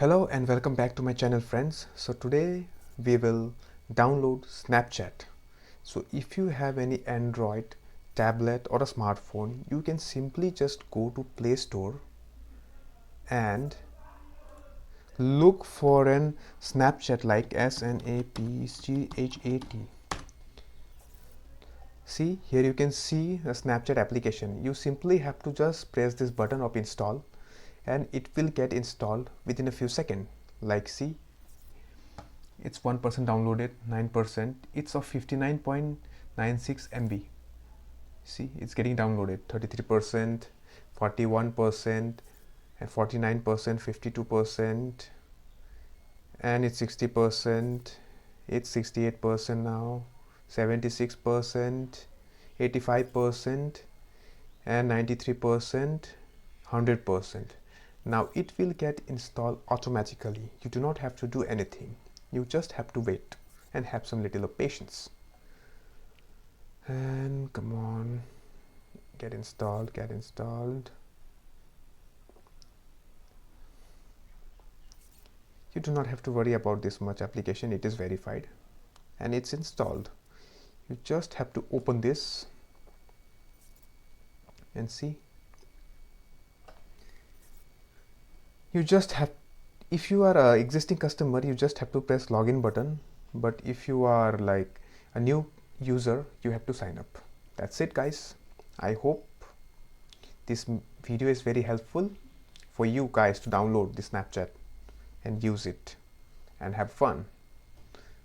Hello and welcome back to my channel, friends. So today we will download Snapchat. So if you have any Android tablet or a smartphone, you can simply just go to Play Store and look for an Snapchat, like Snapchat. See, here you can see the Snapchat application. You simply have to just press this button of install and it will get installed within a few seconds. Like, see, it's 1% downloaded, 9%. It's of 59.96 MB. See, it's getting downloaded. 33%, 41%, and 49%, 52%, and it's 60%. It's 68% now, 76%, 85%, and 93%, 100%. Now it will get installed automatically. You do not have to do anything. You just have to wait and have some little patience. And come on, get installed, get installed. You do not have to worry about this much application. It is verified and it's installed. You just have to open this and see. You just have, if you are an existing customer, you just have to press login button, but if you are like a new user, you have to sign up. That's it, guys. I hope this video is very helpful for you guys to download the Snapchat and use it and have fun.